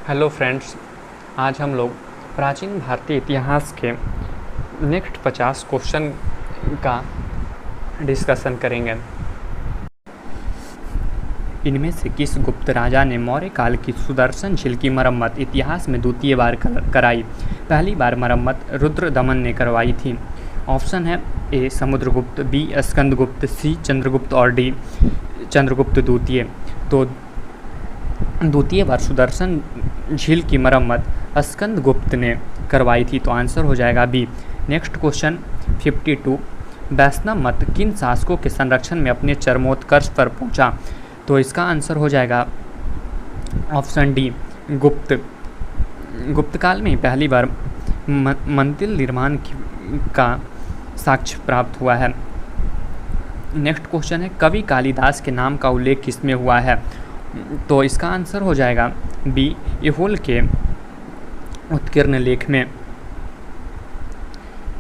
Hello friends, आज हम लोग प्राचीन भारतीय इतिहास के नेक्स्ट 50 क्वेश्चन का डिस्कशन करेंगे। इनमें से किस गुप्त राजा ने मौर्य काल की सुदर्शन झील की मरम्मत इतिहास में द्वितीय बार कराई? पहली बार मरम्मत रुद्रदमन ने करवाई थी। ऑप्शन है ए समुद्रगुप्त, बी स्कंदगुप्त, सी चंद्रगुप्त और डी चंद्रगुप्त द्वितीय। तो द्वितीय बार सुदर्शन झील की मरम्मत स्कंदगुप्त ने करवाई थी, तो आंसर हो जाएगा बी। नेक्स्ट क्वेश्चन 52, वैष्णव मत किन शासकों के संरक्षण में अपने चरमोत्कर्ष पर पहुंचा? तो इसका आंसर हो जाएगा ऑप्शन डी गुप्त। गुप्त काल में पहली बार मंदिर निर्माण का साक्ष्य प्राप्त हुआ है। नेक्स्ट क्वेश्चन है कवि कालिदास के नाम का उल्लेख किसमें हुआ है? तो इसका आंसर हो जाएगा बी एहोल के उत्कीर्ण लेख में।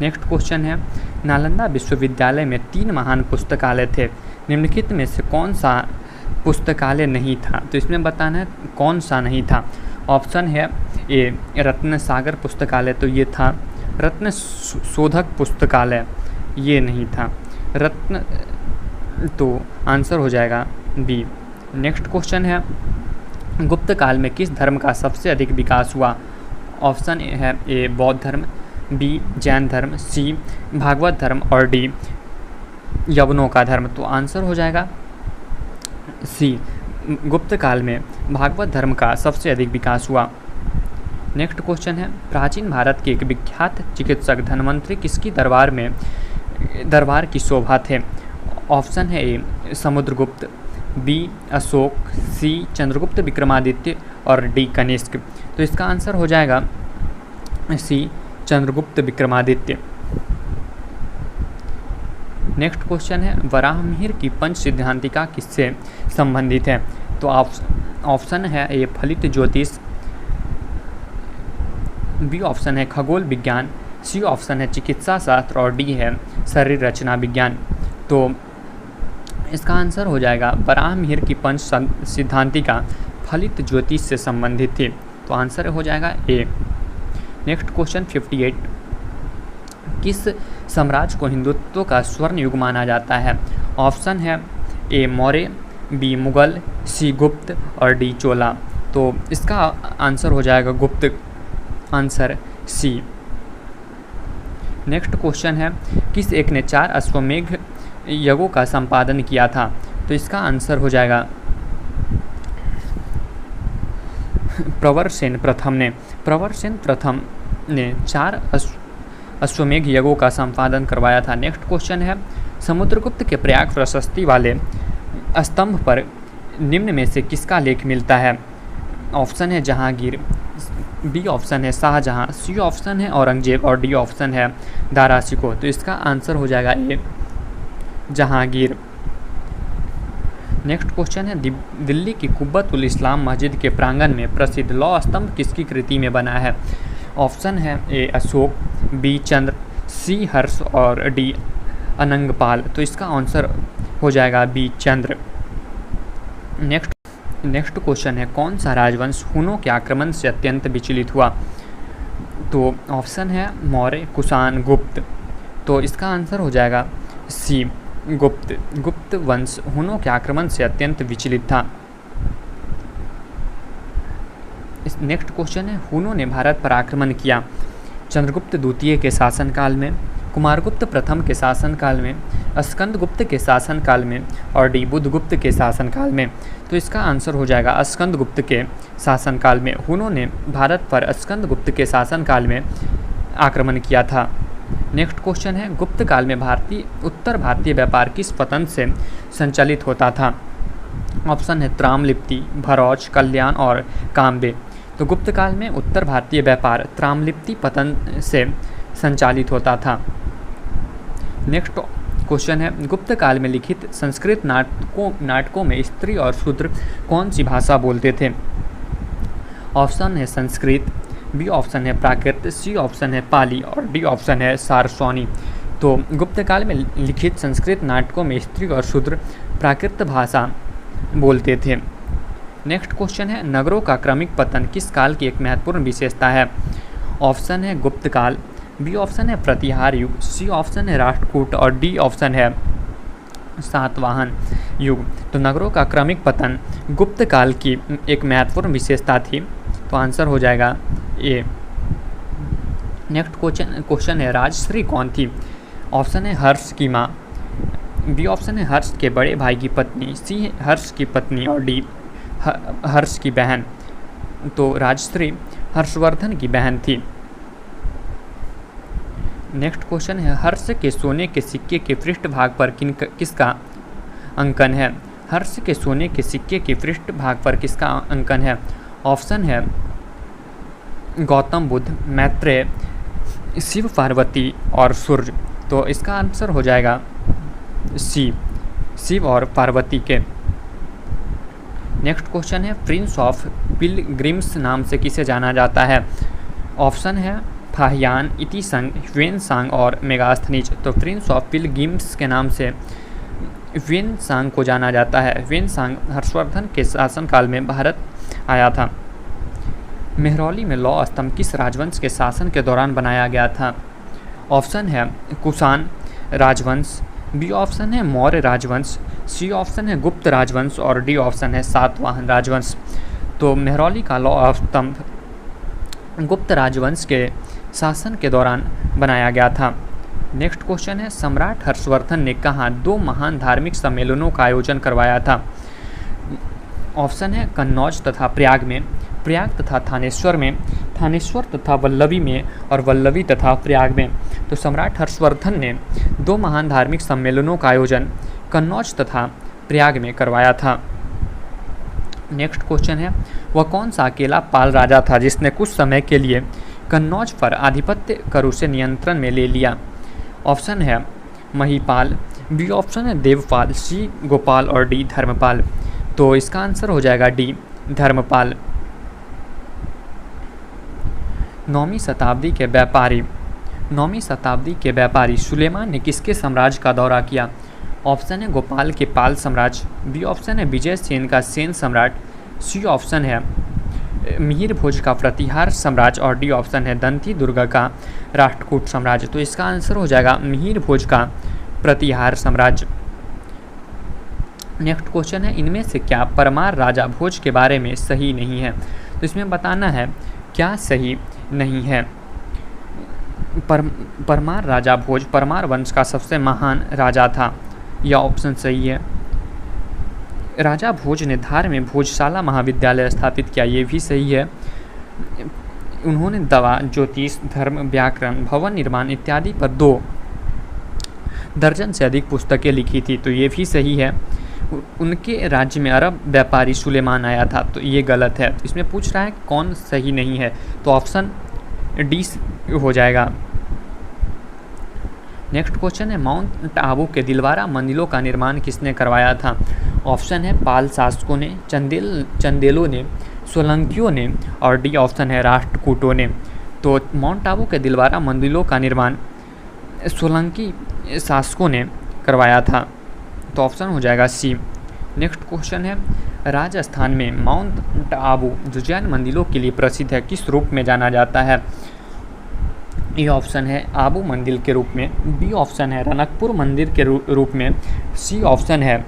नेक्स्ट क्वेश्चन है नालंदा विश्वविद्यालय में 3 महान पुस्तकालय थे, निम्नलिखित में से कौन सा पुस्तकालय नहीं था? तो इसमें बताना है कौन सा नहीं था। ऑप्शन है ए रत्न सागर पुस्तकालय, तो ये था। रत्न शोधक पुस्तकालय, ये नहीं था। रत्न, तो आंसर हो जाएगा बी। नेक्स्ट क्वेश्चन है गुप्त काल में किस धर्म का सबसे अधिक विकास हुआ? ऑप्शन है ए बौद्ध धर्म, बी जैन धर्म, सी भागवत धर्म और डी यवनों का धर्म। तो आंसर हो जाएगा सी, गुप्त काल में भागवत धर्म का सबसे अधिक विकास हुआ। नेक्स्ट क्वेश्चन है प्राचीन भारत के एक विख्यात चिकित्सक धन्वंतरि किसकी दरबार की शोभा थे? ऑप्शन है ए समुद्रगुप्त, बी अशोक, सी चंद्रगुप्त विक्रमादित्य और डी कनिष्क। तो इसका आंसर हो जाएगा सी चंद्रगुप्त विक्रमादित्य। नेक्स्ट क्वेश्चन है वराहमिहिर की पंच सिद्धांतिका किससे संबंधित है? तो ऑप्शन है ए फलित ज्योतिष, बी ऑप्शन है खगोल विज्ञान, सी ऑप्शन है चिकित्सा शास्त्र और डी है शरीर रचना विज्ञान। तो इसका आंसर हो जाएगा वराहमिहिर की पंच सिद्धांतिका फलित ज्योतिष से संबंधित थी, तो आंसर हो जाएगा ए। नेक्स्ट क्वेश्चन 58, किस साम्राज्य को हिंदुत्व का स्वर्ण युग माना जाता है? ऑप्शन है ए मौर्य, बी मुगल, सी गुप्त और डी चोला। तो इसका आंसर हो जाएगा गुप्त, आंसर सी। नेक्स्ट क्वेश्चन है किस एक ने 4 अश्वमेघ यज्ञों का संपादन किया था? तो इसका आंसर हो जाएगा प्रवरसेन प्रथम ने 4 अश्वमेघ यज्ञों का संपादन करवाया था। नेक्स्ट क्वेश्चन है समुद्रगुप्त के प्रयाग प्रशस्ति वाले स्तंभ पर निम्न में से किसका लेख मिलता है? ऑप्शन है जहांगीर, बी ऑप्शन है शाहजहां, सी ऑप्शन है औरंगजेब और डी ऑप्शन है दारा शिकोह। तो इसका आंसर हो जाएगा ए जहांगीर। नेक्स्ट क्वेश्चन है दिल्ली की कुब्बतुल इस्लाम मस्जिद के प्रांगण में प्रसिद्ध लौह स्तंभ किसकी कृति में बना है? ऑप्शन है ए अशोक, बी चंद्र, सी हर्ष और डी अनंगपाल। तो इसका आंसर हो जाएगा बी चंद्र। नेक्स्ट क्वेश्चन है कौन सा राजवंश हुनों के आक्रमण से अत्यंत विचलित हुआ? तो ऑप्शन है मौर्य, कुषाण, गुप्त। तो इसका आंसर हो जाएगा सी गुप्त। गुप्त वंश हुनों के आक्रमण से अत्यंत विचलित था। नेक्स्ट क्वेश्चन है हुनों ने भारत पर आक्रमण किया चंद्रगुप्त द्वितीय के शासनकाल में, कुमारगुप्त प्रथम के शासनकाल में, स्कंदगुप्त के शासनकाल में और डी बुधगुप्त के शासनकाल में। तो इसका आंसर हो जाएगा स्कंदगुप्त के शासनकाल में। हुनों ने भारत पर स्कंदगुप्त के शासनकाल में आक्रमण किया था। नेक्स्ट क्वेश्चन है गुप्त काल में उत्तर भारतीय व्यापार किस पतन से संचालित होता था? ऑप्शन है त्रामलिप्ति, भरौच, कल्याण और कामबे। तो गुप्त काल में उत्तर भारतीय व्यापार त्रामलिप्ति पतन से संचालित होता था। नेक्स्ट क्वेश्चन है गुप्त काल में लिखित संस्कृत नाटकों में स्त्री और शूद्र कौन सी भाषा बोलते थे? ऑप्शन है संस्कृत, बी ऑप्शन है प्राकृत, सी ऑप्शन है पाली और डी ऑप्शन है सारस्वनी। तो गुप्त काल में लिखित संस्कृत नाटकों में स्त्री और शूद्र प्राकृत भाषा बोलते थे। नेक्स्ट क्वेश्चन है नगरों का क्रमिक पतन किस काल की एक महत्वपूर्ण विशेषता है? ऑप्शन है गुप्त काल, बी ऑप्शन है प्रतिहार युग, सी ऑप्शन है राष्ट्रकूट और डी ऑप्शन है सातवाहन युग। तो नगरों का क्रमिक पतन गुप्त काल की एक महत्वपूर्ण विशेषता थी, तो आंसर हो जाएगा ए। नेक्स्ट क्वेश्चन है राजश्री कौन थी? ऑप्शन है हर्ष की माँ, बी ऑप्शन है हर्ष के बड़े भाई की पत्नी, सी हर्ष की पत्नी और डी हर्ष की बहन। तो राजश्री हर्षवर्धन की बहन थी। नेक्स्ट क्वेश्चन है हर्ष के सोने के सिक्के के पृष्ठभाग पर किसका अंकन है? हर्ष के सोने के सिक्के के पृष्ठभाग पर किसका अंकन है? ऑप्शन है गौतम बुद्ध, मैत्रेय, शिव पार्वती और सूर्य। तो इसका आंसर हो जाएगा सी, शिव और पार्वती के। नेक्स्ट क्वेश्चन है प्रिंस ऑफ पिलग्रिम्स नाम से किसे जाना जाता है? ऑप्शन है फाहियान, इतिसंग, ह्वेनसांग और मेगास्थनीज। तो प्रिंस ऑफ पिलग्रिम्स के नाम से ह्वेनसांग को जाना जाता है। ह्वेनसांग हर्षवर्धन के शासनकाल में भारत आया था। मेहरौली में लौह स्तंभ किस राजवंश के शासन के दौरान बनाया गया था? ऑप्शन है कुषाण राजवंश, बी ऑप्शन है मौर्य राजवंश, सी ऑप्शन है गुप्त राजवंश और डी ऑप्शन है सातवाहन राजवंश। तो मेहरौली का लौह स्तंभ गुप्त राजवंश के शासन के दौरान बनाया गया था। नेक्स्ट क्वेश्चन है सम्राट हर्षवर्धन ने कहाँ 2 महान धार्मिक सम्मेलनों का आयोजन करवाया था? ऑप्शन है कन्नौज तथा प्रयाग में, प्रयाग तथा थानेश्वर में, थानेश्वर तथा वल्लभी में और वल्लभी तथा प्रयाग में। तो सम्राट हर्षवर्धन ने 2 महान धार्मिक सम्मेलनों का आयोजन कन्नौज तथा प्रयाग में करवाया था। नेक्स्ट क्वेश्चन है वह कौन सा अकेला पाल राजा था जिसने कुछ समय के लिए कन्नौज पर आधिपत्य कर उसे नियंत्रण में ले लिया? ऑप्शन है महीपाल, बी ऑप्शन है देवपाल, सी गोपाल और डी धर्मपाल। तो इसका आंसर हो जाएगा डी धर्मपाल। 9वीं शताब्दी के व्यापारी सुलेमान ने किसके साम्राज्य का दौरा किया? ऑप्शन है गोपाल के पाल साम्राज्य, बी ऑप्शन है विजय सेन का सेन सम्राट, सी ऑप्शन है मिहिर भोज का प्रतिहार साम्राज्य और डी ऑप्शन है दंती दुर्गा का राष्ट्रकूट साम्राज्य। तो इसका आंसर हो जाएगा मिहिर भोज का प्रतिहार साम्राज्य। नेक्स्ट क्वेश्चन है इनमें से क्या परमार राजा भोज के बारे में सही नहीं है? तो इसमें बताना है क्या सही नहीं है। परमार राजा भोज परमार वंश का सबसे महान राजा था, यह ऑप्शन सही है। राजा भोज ने धार में भोजशाला महाविद्यालय स्थापित किया, ये भी सही है। उन्होंने दवा, ज्योतिष, धर्म, व्याकरण, भवन निर्माण इत्यादि पर 2 दर्जन से अधिक पुस्तकें लिखी थी, तो ये भी सही है। उनके राज्य में अरब व्यापारी सुलेमान आया था, तो ये गलत है। तो इसमें पूछ रहा है कौन सही नहीं है, तो ऑप्शन डी हो जाएगा। नेक्स्ट क्वेश्चन है माउंट आबू के दिलवारा मंदिरों का निर्माण किसने करवाया था? ऑप्शन है पाल शासकों ने, चंदेलों ने, सोलंकियों ने और डी ऑप्शन है राष्ट्रकूटों ने। तो माउंट आबू के दिलवारा मंदिरों का निर्माण सोलंकी शासकों ने करवाया था, तो ऑप्शन हो जाएगा सी। नेक्स्ट क्वेश्चन है राजस्थान में माउंट आबू जो जैन मंदिरों के लिए प्रसिद्ध है किस रूप में जाना जाता है? ए ऑप्शन है आबू मंदिर के रूप में, बी ऑप्शन है रनकपुर मंदिर के रूप में, सी ऑप्शन है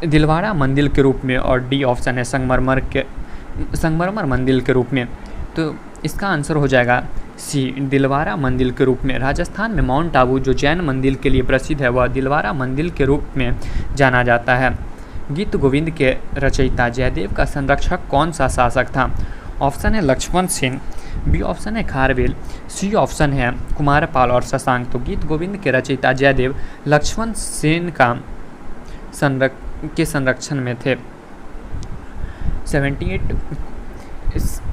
दिलवारा मंदिर के रूप में और डी ऑप्शन है संगमरमर मंदिर के रूप में। तो इसका आंसर हो जाएगा सी दिलवारा मंदिर के रूप में। राजस्थान में माउंट आबू जो जैन मंदिर के लिए प्रसिद्ध है वह दिलवारा मंदिर के रूप में जाना जाता है। गीत गोविंद के रचयिता जयदेव का संरक्षक कौन सा शासक था? ऑप्शन है लक्ष्मण सेन, बी ऑप्शन है खारवेल, सी ऑप्शन है कुमारपाल और शशांक। तो गीत गोविंद के रचयिता जयदेव लक्ष्मण सेन के संरक्षण में थे। 78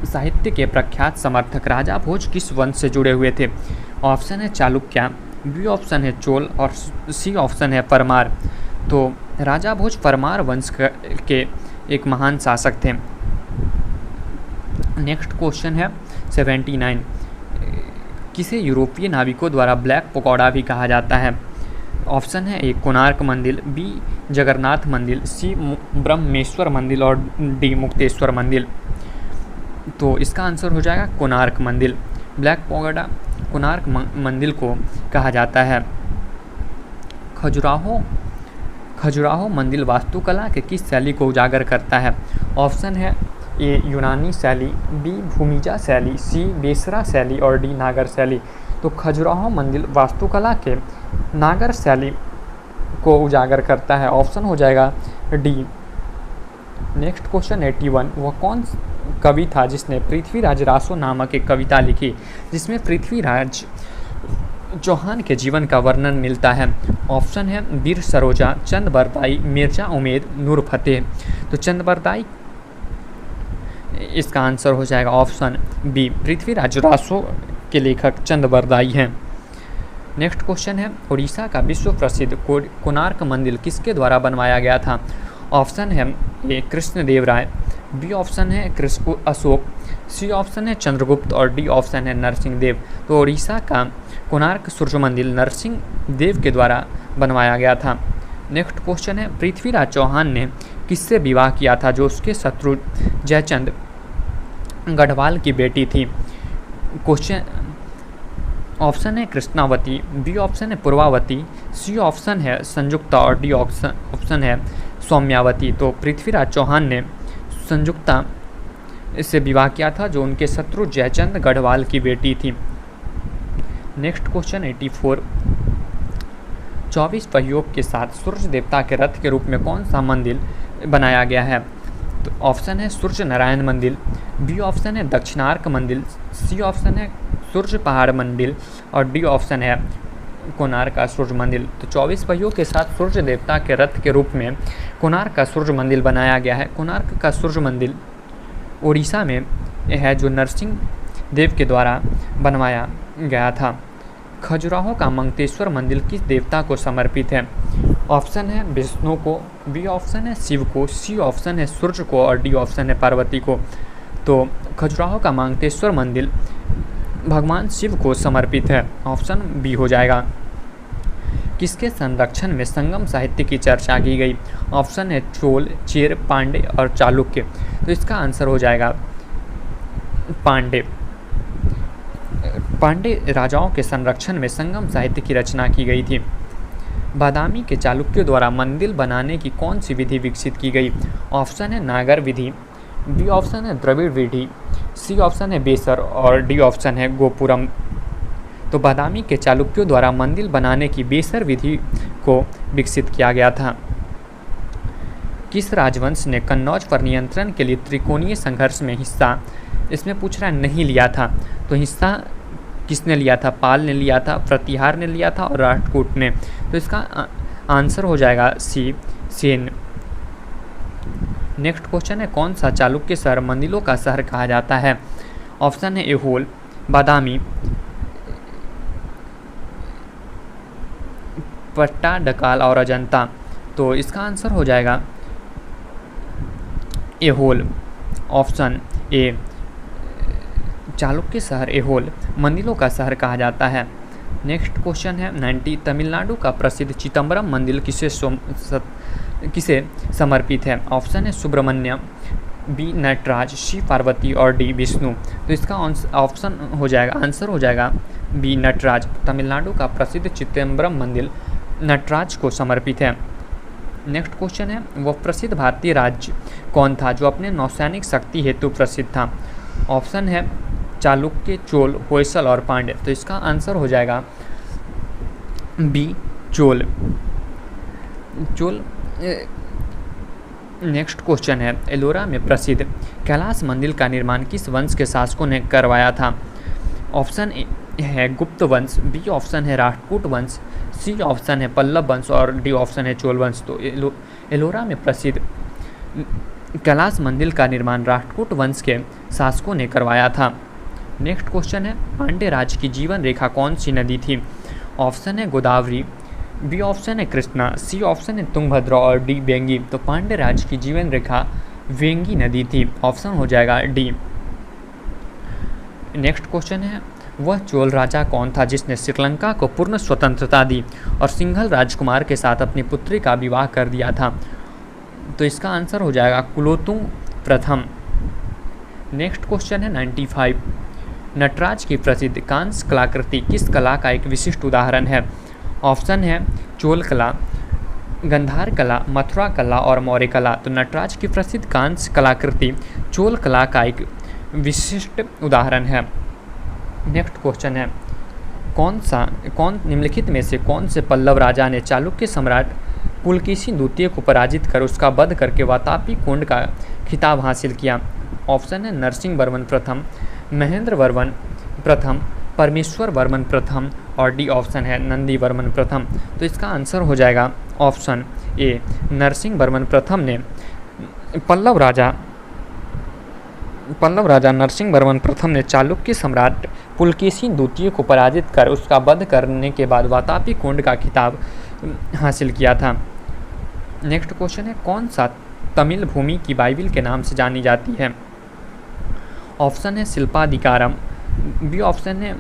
साहित्य के प्रख्यात समर्थक राजा भोज किस वंश से जुड़े हुए थे? ऑप्शन है चालुक्य, बी ऑप्शन है चोल और सी ऑप्शन है परमार। तो राजा भोज परमार वंश के एक महान शासक थे। नेक्स्ट क्वेश्चन है 79 किसे यूरोपीय नाविकों द्वारा ब्लैक पकौड़ा भी कहा जाता है? ऑप्शन है ए कोणार्क मंदिर, बी जगन्नाथ मंदिर, सी ब्रह्मेश्वर मंदिर और डी मुक्तेश्वर मंदिर। तो इसका आंसर हो जाएगा कोणार्क मंदिर। ब्लैक पैगोडा कोणार्क मंदिर को कहा जाता है। खजुराहो मंदिर वास्तुकला के किस शैली को उजागर करता है? ऑप्शन है ए यूनानी शैली, बी भूमिजा शैली, सी बेसरा शैली और डी नागर शैली। तो खजुराहो मंदिर वास्तुकला के नागर शैली को उजागर करता है। ऑप्शन हो जाएगा डी। नेक्स्ट क्वेश्चन 81, वह कौन कवि था जिसने पृथ्वीराज रासो नामक एक कविता लिखी जिसमें पृथ्वीराज चौहान के जीवन का वर्णन मिलता है? ऑप्शन है वीर सरोजा, चंद बरदाई, मिर्जा उमेद, नूर फतेह। तो चंद बरदाई इसका आंसर हो जाएगा ऑप्शन बी। पृथ्वीराज रासो के लेखक चंद बरदाई हैं। नेक्स्ट क्वेश्चन है उड़ीसा का विश्व प्रसिद्ध कोणार्क मंदिर किसके द्वारा बनवाया गया था? ऑप्शन है ए कृष्णदेव राय, बी ऑप्शन है अशोक, सी ऑप्शन है चंद्रगुप्त और डी ऑप्शन है नरसिंह देव। तो उड़ीसा का कोणार्क सूर्य मंदिर नरसिंह देव के द्वारा बनवाया गया था। नेक्स्ट क्वेश्चन है पृथ्वीराज चौहान ने किससे विवाह किया था जो उसके शत्रु जयचंद गढ़वाल की बेटी थी? क्वेश्चन ऑप्शन है कृष्णावती, बी ऑप्शन है पूर्वावती, सी ऑप्शन है संयुक्ता और डी ऑप्शन है सौम्यावती। तो पृथ्वीराज चौहान ने संयुक्ता से विवाह किया था जो उनके शत्रु जयचंद गढ़वाल की बेटी थी। नेक्स्ट क्वेश्चन 84, 24 पहियों के साथ सूर्य देवता के रथ के रूप में कौन सा मंदिर बनाया गया है? तो ऑप्शन है सूर्य नारायण मंदिर, बी ऑप्शन है दक्षिणार्क मंदिर, सी ऑप्शन है सूर्य पहाड़ मंदिर और डी ऑप्शन है कोणार्क का सूर्य मंदिर। तो 24 पहियों के साथ सूर्य देवता के रथ के रूप में कोणार्क का सूर्य मंदिर बनाया गया है। कोणार्क का सूर्य मंदिर उड़ीसा में है जो नरसिंह देव के द्वारा बनवाया गया था। खजुराहो का मंगतेश्वर मंदिर किस देवता को समर्पित है? ऑप्शन है विष्णु को, बी ऑप्शन है शिव को, सी ऑप्शन है सूर्य को और डी ऑप्शन है पार्वती को। तो खजुराहो का मंगतेश्वर मंदिर भगवान शिव को समर्पित है। ऑप्शन बी हो जाएगा। किसके संरक्षण में संगम साहित्य की चर्चा की गई? ऑप्शन है चोल, चेर, पांडे और चालुक्य। तो इसका आंसर हो जाएगा पांडे। पांडे राजाओं के संरक्षण में संगम साहित्य की रचना की गई थी। बादामी के चालुक्यों द्वारा मंदिर बनाने की कौन सी विधि विकसित की गई? ऑप्शन है नागर विधि, बी ऑप्शन है द्रविड़ विधि, सी ऑप्शन है बेसर और डी ऑप्शन है गोपुरम। तो बादामी के चालुक्यों द्वारा मंदिर बनाने की बेसर विधि को विकसित किया गया था। किस राजवंश ने कन्नौज पर नियंत्रण के लिए त्रिकोणीय संघर्ष में हिस्सा, इसमें पूछ रहा है, नहीं लिया था? तो हिस्सा किसने लिया था? पाल ने लिया था, प्रतिहार ने लिया था और राष्ट्रकूट ने। तो इसका आंसर हो जाएगा सी, सेन। नेक्स्ट क्वेश्चन है कौन सा चालुक्य शहर मंदिरों का शहर कहा जाता है? ऑप्शन है ऐहोल, बादामी, पट्टाडकल और अजंता। तो इसका आंसर हो जाएगा ऐहोल। ऑप्शन ए चालुक्य शहर ऐहोल मंदिरों का शहर कहा जाता है। नेक्स्ट क्वेश्चन है 90, तमिलनाडु का प्रसिद्ध चिदम्बरम मंदिर किसे समर्पित है? ऑप्शन है सुब्रमण्य, बी नटराज, सी पार्वती और डी विष्णु। तो इसका ऑप्शन हो जाएगा, आंसर हो जाएगा बी नटराज। तमिलनाडु का प्रसिद्ध चिदम्बरम मंदिर नटराज को समर्पित है। नेक्स्ट क्वेश्चन है वह प्रसिद्ध भारतीय राज्य कौन था जो अपने नौसैनिक शक्ति हेतु प्रसिद्ध था? ऑप्शन है चालुक्य, चोल, होयसल और पांड्य। तो इसका आंसर हो जाएगा बी चोल। नेक्स्ट क्वेश्चन है एलोरा में प्रसिद्ध कैलाश मंदिर का निर्माण किस वंश के शासकों ने करवाया था? ऑप्शन ए है गुप्त वंश, बी ऑप्शन है राष्ट्रकूट वंश, सी ऑप्शन है पल्लव वंश और डी ऑप्शन है चोल वंश। तो एलोरा में प्रसिद्ध कैलाश मंदिर का निर्माण राष्ट्रकूट वंश के शासकों ने करवाया था। नेक्स्ट क्वेश्चन है पांड्य राज की जीवन रेखा कौन सी नदी थी? ऑप्शन है गोदावरी, बी ऑप्शन है कृष्णा, सी ऑप्शन है तुंगभद्रा और डी वेंगी। तो पांड्य राज की जीवन रेखा वेंगी नदी थी। ऑप्शन हो जाएगा डी। नेक्स्ट क्वेश्चन है वह चोल राजा कौन था जिसने श्रीलंका को पूर्ण स्वतंत्रता दी और सिंघल राजकुमार के साथ अपनी पुत्री का विवाह कर दिया था? तो इसका आंसर हो जाएगा कुलोत्तुंग प्रथम। नेक्स्ट क्वेश्चन है 95। नटराज की प्रसिद्ध कांस्य कलाकृति किस कला का एक विशिष्ट उदाहरण है? ऑप्शन है चोल कला, गंधार कला, मथुरा कला और मौर्य कला। तो नटराज की प्रसिद्ध कांस्य कलाकृति चोल कला का एक विशिष्ट उदाहरण है। नेक्स्ट क्वेश्चन है कौन निम्नलिखित में से कौन से पल्लव राजा ने चालुक्य सम्राट पुलकेशी द्वितीय को पराजित कर उसका वध करके वातापी कुंड का खिताब हासिल किया? ऑप्शन है नरसिंह वर्मन प्रथम, महेंद्र वर्मन प्रथम, परमेश्वर वर्मन प्रथम और डी ऑप्शन है नंदी वर्मन प्रथम। तो इसका आंसर हो जाएगा ऑप्शन ए, नरसिंह वर्मन प्रथम ने पल्लव राजा नरसिंह वर्मन प्रथम ने चालुक्य सम्राट पुलकेशी द्वितीय को पराजित कर उसका वध करने के बाद वातापी कुंड का खिताब हासिल किया था। नेक्स्ट क्वेश्चन है कौन सा तमिल भूमि की बाइबिल के नाम से जानी जाती है? ऑप्शन है शिल्पाधिकारम, बी ऑप्शन है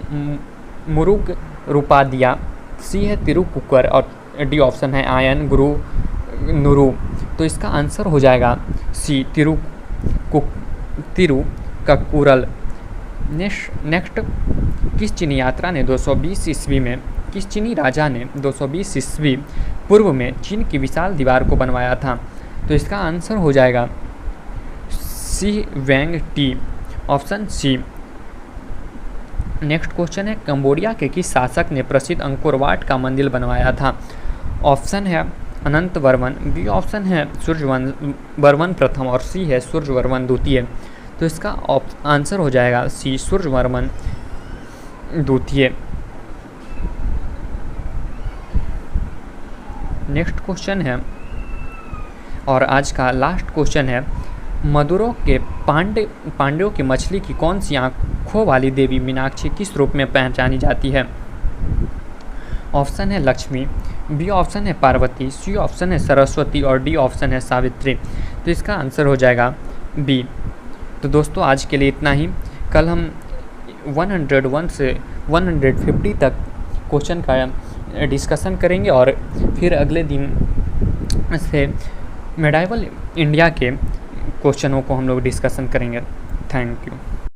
मुरुग रूपादिया, सी है तिरुकुकर और डी ऑप्शन है आयन गुरु नुरु। तो इसका आंसर हो जाएगा सी तिरुकक्कुरल। नेक्स्ट किस चीनी राजा ने 220 ईस्वी पूर्व में चीन की विशाल दीवार को बनवाया था? तो इसका आंसर हो जाएगा सी वेंग टी, ऑप्शन सी। नेक्स्ट क्वेश्चन है कंबोडिया के किस शासक ने प्रसिद्ध अंकोर वाट का मंदिर बनवाया था? ऑप्शन है अनंत वर्मन, बी ऑप्शन है सूर्यवर्मन प्रथम और सी है सूर्यवर्मन द्वितीय। तो इसका आंसर हो जाएगा सी सूर्यवर्मन द्वितीय। नेक्स्ट क्वेश्चन है और आज का लास्ट क्वेश्चन है मदुरै के पांड्यों की मछली की कौन सी आँखों वाली देवी मीनाक्षी किस रूप में पहचानी जाती है? ऑप्शन है लक्ष्मी, बी ऑप्शन है पार्वती, सी ऑप्शन है सरस्वती और डी ऑप्शन है सावित्री। तो इसका आंसर हो जाएगा बी। तो दोस्तों आज के लिए इतना ही। कल हम 101 से 150 तक क्वेश्चन का डिस्कशन करेंगे और फिर अगले दिन से मेडाइवल इंडिया के क्वेश्चनों को हम लोग डिस्कशन करेंगे। Thank you.